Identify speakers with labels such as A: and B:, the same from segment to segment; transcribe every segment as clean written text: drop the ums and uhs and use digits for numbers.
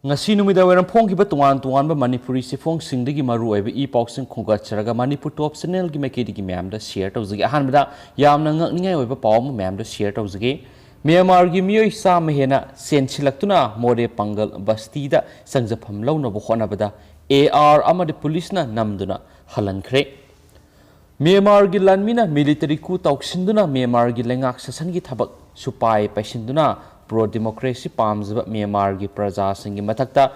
A: Ngashi numidawaram phongkiba tungan Manipuri sifongsingi maruoiba e-pausing khungatcharaga Manipur top channel gi maikedi gi myamda share tawjagi ahanbada yamna ngakningai oiba pawm myamda share tawjagi Myanmar gi miyoi sam hena Chensilaktuna more pangal basti da sangjafam launa bo khonabada AR amade police na namduna halankre Myanmar gi lanmina military coup tawksinduna Myanmar gi lengak sasan gi thabak supai paisinduna pro democracy pamzaba Myanmar gi praja singi mathakta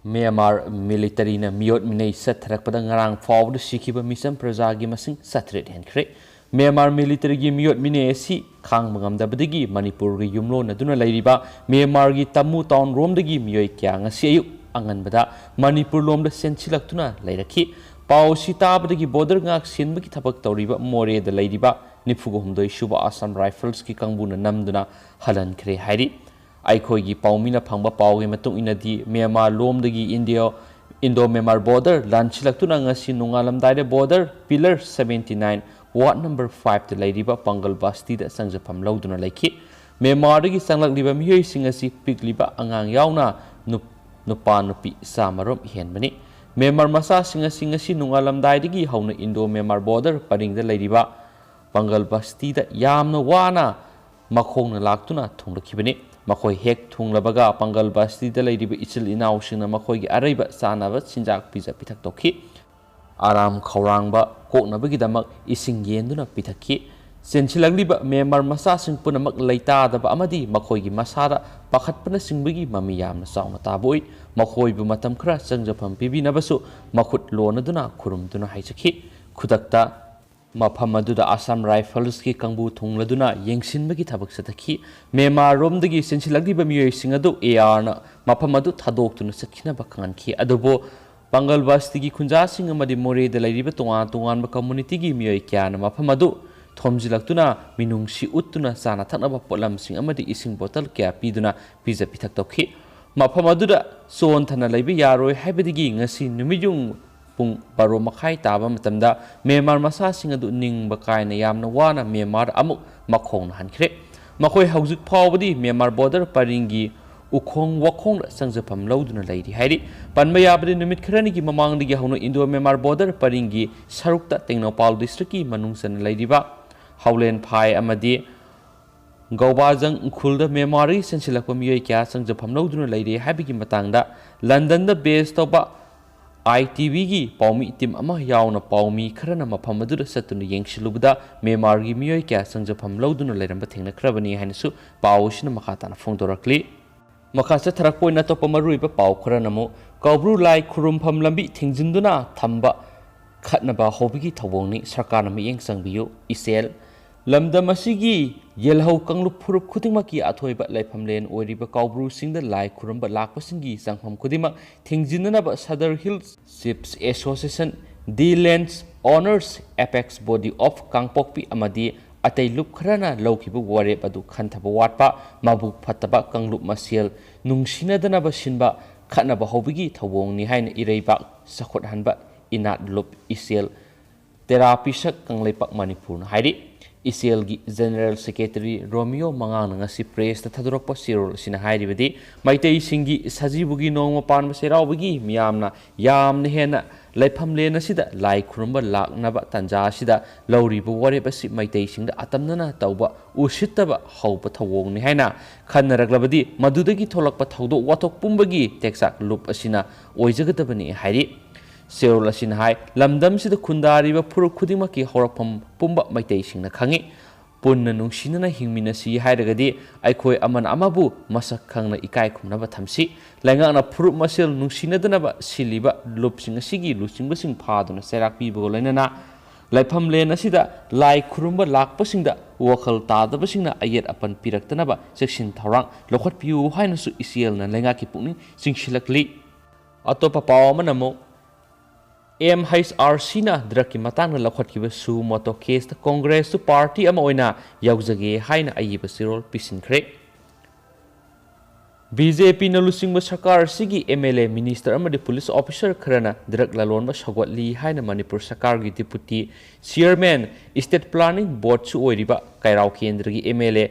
A: Myanmar military na miyot minei satharakpada ngarang fawdu sikiba misam praja gi masing satret henkre Myanmar military gi miyot minei si khang mangamdabadagi Manipur gi yumlo naduna lairiba Myanmar gi tamu town romdagi miyoi kya ngasi ayuk anganbada Manipur lomda Chensilaktuna lairakhi pau sitabadagi border ngak sinbagi thabak tawriba more da lairiba Nifugohumdoi Shuba Assam Rifles ki kangbuna namduna halan kre hairi aikhoi gi paumina phangba pauge matung inadi Myanmar lomdagi Indo Myanmar border lanchilaktuna ngasi nungalamdaide border pillar 79 ward number 5 da lairiba Pangal Basti da sangjapam lauduna laiki Myanmar gi sanglakliba miyoi singasi pikliba angang yauna nupa nupi samarom henbani Myanmar masa singasi nungalamdaide gi hauna Indo Myanmar border paring da lairiba Pangal Basti da yamna wana makhongna laktuna thunglakibani makhoi hek thunglabaga Pangal Basti da lairiba ichil inausingna makhoi gi araiba sanaba sinjak pija pithak tokhi aram khawrangba koknabagi damak ising yenduna pithakhi Chensilagliba Myanmar masa sing punamak leita daba amadi makhoi gi masara pakhatpana singbagi mami yamna sauna taboi makhoi bu matam khra changjapam pibinabasu makhut lonaduna khurumduna haichakhi khudakta Mapamaduda Assam Rifles ki kangbu thungladuna yengsinbagi thabak satakhi Myanmar romdagi Chensilagliba miyoi singadu AR na mapamadu thadoktuna sakhina bakhanki adubo Pangal Basti gi khunja sing amadi more da lairiba tungan ba community gi miyoi kyana mapamadu thomjilaktuna minungsi uttuna sana thaknaba polam sing amadi ising bottle kya piduna pija pithak tokhi mapamaduda son thana laiba yaroi haibadigi ngasi numijung pung baro makhai taba matamda Myanmar masa singadu ning bakaina yamna wana Myanmar amuk makhong hankre makhoi haujuk phawbadi Myanmar border paringi ukhong wakhong sangjapam lauduna lairi hairi panma yabadi numit kharani gi mamangdigi hauna Indo Myanmar border paringi sarukta Tengnopal district ki manungsan lairiba haulen phai amadi Gaubajang khulda Myanmar ri Chensilakpa miyoi kya sangjapam lauduna lairi habigi matangda London da base toba ITV gi paumi team ama yauna paumi kharana maphamadura satuna yengsilubda Myanmar gi miyoi kya sangjapam lauduna lairamba thengna khrabani hainasu pausina makhatana phongdorakli makhasa tharakpoina topamaruiba pau kharanamu kaubru lai khurumpham lambi thingjinduna thamba khatnaba hobigi thawongni sarkarna miyeng sangbiyu isel lamdam asigi yelhau kanglu phurup khudingmaki athoiba laifamlen oiriba kaubru singda lai khurumba lakpasingi sangpham khudima thingjinanaba Southern Hills Ships Association D Lands Owners Apex Body of Kangpokpi amadi atei lup kharana lawkibu warep adu khanthaba watpa mabuk phataba kanglup masiel nungsinadana sinba khatnaba hobigi thawongni haina ireiba sakhot hanba inat lup isel therapy sak kangleipak Manipur hairi ICL gi General Secretary Romeo Mangang ngasi press ta thadurokpa sirol sina hairibadi maitei singi sajibugi nongma panba seraubugi miyamna yamna hena laifam lena sida lai khurumba laknaba tanja sida lauribu wareba si maitei singda atamnana tauba usittaba hauba thawongni haina khanaraglabadi madudagi tholakpa thawdo wathok pumbagi teksak loop asina oijagadabani hairi Serol asin hai lamdam sida khundariba phuruk khudimaki horakpham pumba maitei singna khangi punna nungsinana hingminasi hairagadi aikhoi aman amabu masak khangna ikai khumnaba thamsi laingana phuruk masel nungsinadana siliba lupsing asigi lusingbasing phaduna serak pibo lainana laifam len asida lai khurumba lakpasingda wakhal tadabasingna ayet apan piraktanaba section thorang lokhat piu hainasu ICL na laingaki pukning singsilakli atopa pawamanamo MHRC na draki matang na lakhot kiba su moto case ta Congress to party ama oina yaujage haina ayiba sirol pisinkhre BJP na lusingba sarkar sigi MLA minister amadi police officer kharana drak lalonba sagwatli haina Manipur sarkar gi deputy chairman state planning board su oiriba kairau kendra gi MLA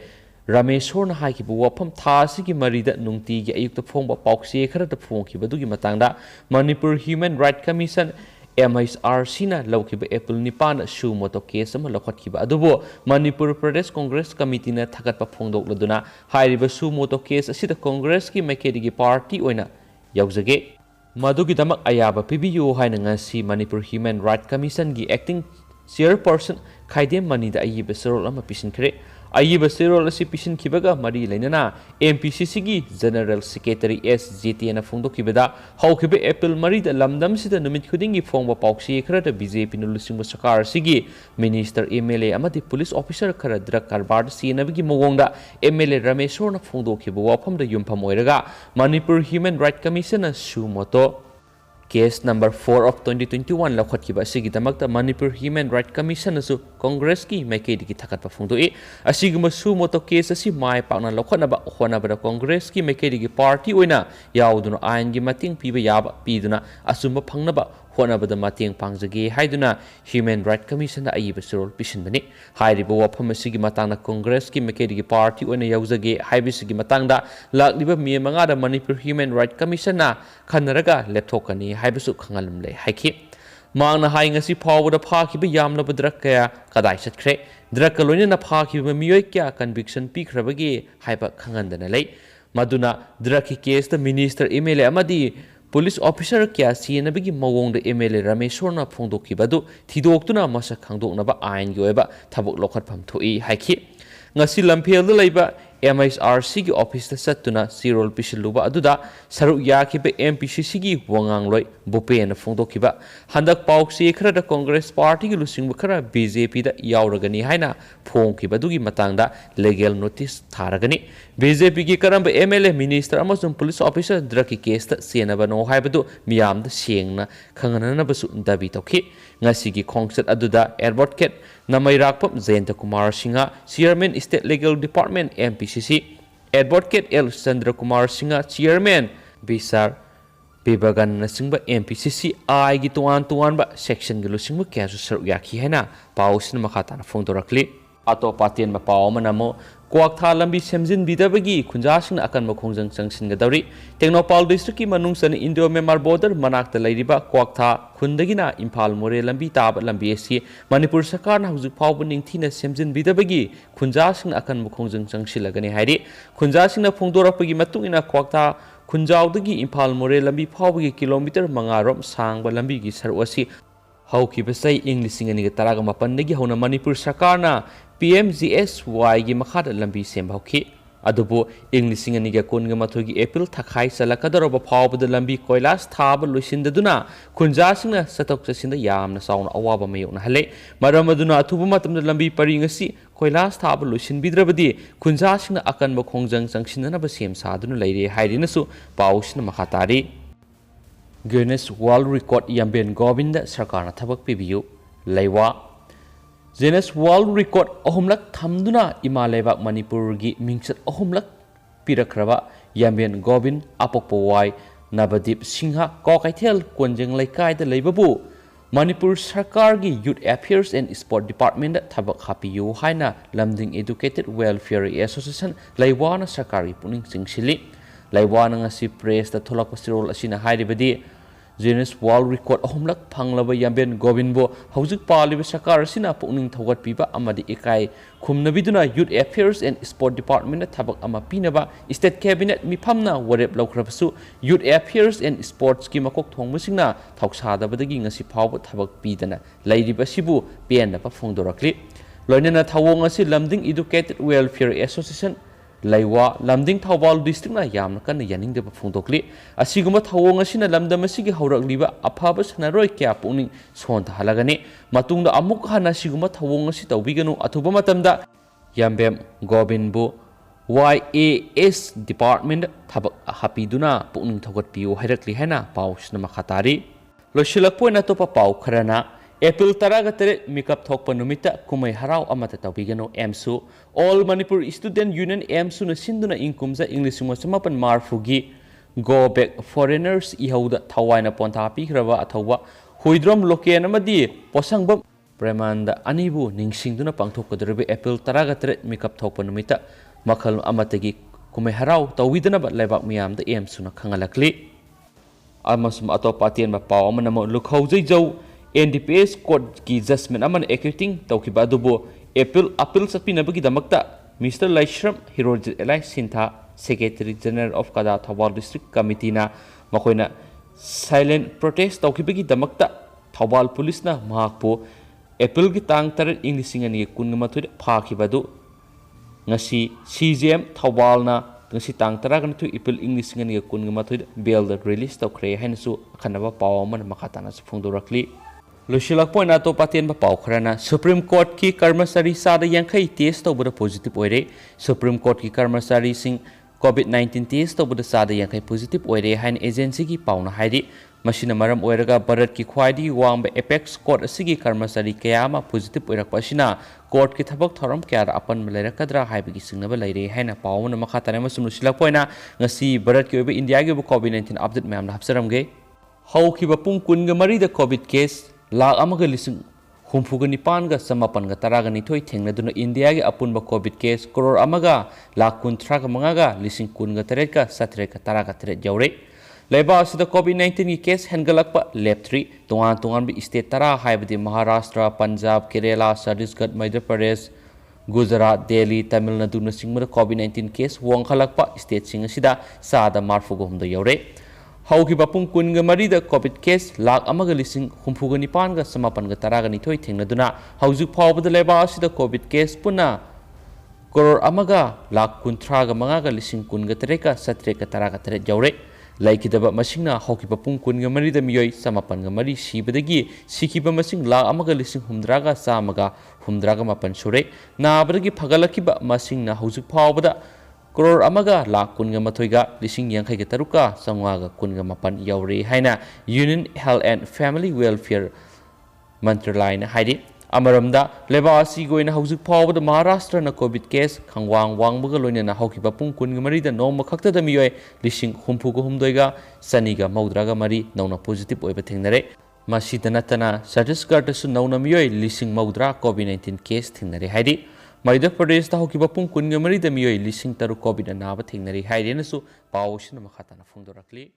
A: Rameshorna haikhiba wafam tha asigi marida nungtigi ayukta phongba paukse kharata phongkhibadugi matangda Manipur Human Rights Commission MHRC na laukiba April 9 su moto case ama lokhatkiba adubo Manipur Pradesh Congress Committee na thagatpa phongdokladuna hairiba su moto case asida Congress ki maikedi party oina yaujage madugi damak ayaba pibiyu haina ngasi Manipur Human Rights Commission gi acting chairperson Khaidem Manida ayiba serol ama pisinkhre ayiba serol asi pisinkibaga mari lainana MPCC gi General Secretary SJT na phongdokibada haukiba April marida lamdam sida numit khudingi phongba paukse kharata BJP nulusingba sakar sigi Minister MLA amati police officer khara drug karbar sinabigi mogongda MLA Rameshwar na phongdokiba wafamda yumpham oiraga Manipur Human Rights Commission na sumoto Case number 4 of 2021 lokhatkiba asigi damakta Manipur Human Rights Commission asu Congress ki maikedi ki thakatpa phongdoi asiguma su moto case asi mai pakna lokhatnaba honabada Congress ki maikedi ki party oina yauduna ain gi mating piba yaba piduna asumba phangnaba honabada mating pangjage haiduna Human Rights Commission da ayiba serol pisinbani hairiba wafam asigi matangna Congress ki maikedi ki party oina yaujage haibisigi matangda lakliba mi manga da Manipur Human Rights Commission na khanaraga lepthokani haibasu khangalum le haikhi mangna hai ngasi phawda phakhiba yamlaba drak kaya kadai satkre drak loina phakhiba miyoi kya conviction pikhrabagi haiba khangandana lei maduna drak ki case the minister MLA amadi police officer kya sinabigi mawongda MLA Rameshwar na phongdokibadu thidoktuna masa khangdoknaba ain gi oiba thabok lokhatpham thoi haikhi ngasi lamphel leiba MHRC ki office ta satuna sirol pisilluba aduda saruk yakiba MPCC ki wangangloi bopen phongdokiba handak paukse khara Congress party ki lusingba khara BJP da yauragani haina phongkiba dugi matangda legal notice tharagani BJP ki karamba MLA minister amasum police officer draki case ta senaba no haibadu miyam da sengna khangana basu dabi tokhi ngasi ki khongsat aduda advocate namairakpam Jayanta Kumar Singha chairman state legal department MPCC advocate L Chandra Kumar Singha chairman Bisar Bibagan nasingba MPCC ai gi tuan ba section gi lusingba kyasu saruk yakhi haina pausin makhata na phongdorakli ato patien ma paw manamo Kwak lambi semjin bidabagi khunjasing akan makhongjang changsin gadari Technopal district ki manungsan Indo Myanmar border manakta lairiba kwak khundagina Imphal More lambi tab lambi asi Manipur sarkar na hujik phawba ningthina semjin bidabagi khunjasing akan makhongjang changsilagani hairi khunjasing na phongdorakpagi matungina kwak khunjaudagi Imphal More lambi phawbagi kilometer 5 rom sangba lambi gi saru asi haukiba sai English ngani ga taraga mapan dagi hauna Manipur sarkar na PMGSY gi makhada lambi sembhauki adubo English ngani ga kon ga mathogi April thakhai salakadaroba phawbada lambi koilas thaba loisindaduna khunjasingna satok chasinda yamna sauna awaba mayokna hale maramaduna athuba matamda lambi paringasi koilas thaba loisinbidrabadi khunjasingna akan makhongjang changsinna ba sem saduna leire hairinasu pausna makhatari Guinness World Record Yamben Govinda sarkarna thabak pibiyu leiwa Guinness World Record ahumlak thamduna imalebak Manipur gi mingsat ahumlak pirakraba Yamben Govin apokpowai Nabadip Singha Kokaithel Konjeng Laikai da leibabu Manipur sarkar gi Youth Affairs and Sport Department da thabak hapiyu haina Lamding Educated Welfare Association leiwana sarkari puning singsili leiwana ngasi press da tholak pasirol asina hairibadi Guinness World Record ahumlak phanglaba Yamben Govinbo haujuk paliba sarkar asina puning thogat piba amadi ekai khumnabiduna Youth Affairs and Sport Department da thabak ama pinaba State Cabinet miphamna warep laukhrabasu Youth Affairs and Sports ki makok thongmusingna thausadabadagi ngasi phawba thabak pidana leiriba sibu penaba phongdorakli loinana thawong asi Lamding Educated Welfare Association Laiwa Lamding Thawbal district na yamna kan yaning de phongdokli asiguma thawong asina lamdam asigi haurakliba afaba sanaroi kya puning sonta halagani matungda amuk hana siguma thawong asi tawbiganu athuba matamda Yambem Gobinbu YAS department thabak hapiduna puning thogat piu hairakli hena pausna makhatari losilakpoina topa pau kharana April 13 mikap thokpa numita kumai harau amata tawbigano MSU All Manipur Student Union MSU na sinduna inkumza English samapan marfugi Go Back Foreigners ihauda thawaina ponta pikraba athawa huidrom loken amadi posangbam Premanda anibu ningsingduna pangthokkadrabe April 13 mikap thokpa numita ꯃꯈꯜ ꯑꯃꯠꯇꯒꯤ ꯀꯨꯝꯍꯩ ꯍꯔꯥꯎ ꯇꯧꯕꯤꯗꯅꯕ ꯂꯩꯕꯥꯛ ꯃꯤꯌꯥꯝꯗ ꯑꯦꯝꯁꯨꯅ ꯈꯪꯍꯜꯂꯛꯂꯤ ꯑꯃꯁꯨꯡ ꯑꯇꯣꯞꯄ ꯑꯇꯦꯟꯕ ꯄꯥꯎ ꯑꯃꯅ ꯂꯨꯈꯧꯖꯩꯖꯧ NDPS ꯀꯣꯔꯠꯀꯤ ꯖꯁꯃꯦꯟ ꯑꯃꯅ ꯑꯦꯀ꯭ꯔꯤꯇꯤꯡ ꯇꯧꯈꯤꯕ ꯑꯗꯨꯕꯨ ꯑꯄꯤꯜ ꯆꯠꯄꯤꯅꯕꯒꯤꯗꯃꯛꯇ ꯃꯤꯁꯇꯔ ꯂꯥꯏꯁ꯭ꯔꯝ ꯍꯤꯔꯣꯖꯤꯠ ꯑꯦꯂꯥꯏ ꯁꯤꯟꯊꯥ ꯁꯦꯀ꯭ꯔꯦꯇꯔꯤ ꯖꯦꯅꯔꯦꯜ ꯑꯣꯐ ꯀꯗꯥ ꯊꯧꯕꯥꯜ ꯗꯤꯁꯇ꯭ꯔꯤꯛ ꯀꯃꯤꯇꯤꯅ ꯃꯈꯣꯏꯅ ꯁꯥꯏꯂꯦꯟ ꯄ꯭ꯔꯣꯇꯦꯁ ꯇꯧꯈꯤꯕꯒꯤꯗꯃꯛꯇ ꯊꯧꯕꯥꯜ ꯄꯨꯂꯤꯁꯅ ꯃꯍꯥꯛꯄꯨ ꯑꯦꯄ꯭ꯔꯤꯜꯒꯤ ꯇꯥꯡ 8/2022 ꯐꯥꯈꯤꯕ ꯑꯗꯨ ngasi CJM Thaubalna ngasi tang 12 April 2022 bail release tawkhre hainasu akhanaba paw man makhatana phungdorakli losilak point ato paten ba paw khrana Supreme Court ki karmasari sada yankhai test tawbada positive oire Supreme Court ki karmasari sing COVID-19 test tawbada sada yankhai positive oire hain agency ki pawna hairi machine maram oiraga Bharat ki khwaidi wangba apex court asigi karmasari kayama positive oirakpa asina court ki thabak thoram kyar apan malerakadra haibigi singnaba leire haina pawna makhatane masum silak poina ngasi Bharat ki oiba India gi COVID-19 update mayam hapsaramge haukiba pung kun ga mari da COVID case lakh amaga lising humfuga nipan ga samapan ga taraga nithoi thengnaduna India gi apunba COVID case crore amaga lakh kun thraga mangaga lising kun ga teret ka satre ka taraga teret jaure Leba asida COVID-19 ki case hengalakpa leptri tungan bi state tara haibadi Maharashtra, Punjab, Kerala, Chhattisgarh, Madhya Pradesh, Gujarat, Delhi, Tamil Nadu na singmada COVID-19 case wangkhalakpa state sing asida sada marfuga humda yaure hauki bapung kunga marida COVID case lakh amaga lising humfuga nipan ga samapan ga taraga nithoi thengnaduna haujuk phawbada leba asida COVID case puna crore amaga lakh kunthra ga manga ga lising kun ga tereka satre ka taraga teret yaure Laikidaba masingna hokiba pung kunga marida miyoi samapan ga mari sibadagi sikiba masing lakh amaga lising humdraga samaga humdraga mapan sure nabadagi phagalakiba masingna haujuk phawbada crore amaga lakh kunga mathoiga lising yankhai ga taruka sangwaga kunga mapan yaure haina Union Health and Family Welfare Mantralaya na haidi Amaramda lebasi goina haujuk phawbada Maharashtra na COVID case khangwang wangbaga loina na haukiba pung kunga marida noma khakta da miyoi lising humfuga humdoiga saniga maudraga mari nauna positive oiba thengnare masida natana Chhattisgarh su nauna miyoi lising maudra COVID-19 case thengnare haidi Madhya Pradesh ta haukiba pung kunga marida miyoi lising taru COVID na naba thengnare haidi nasu pawsina makhatana phungdorakli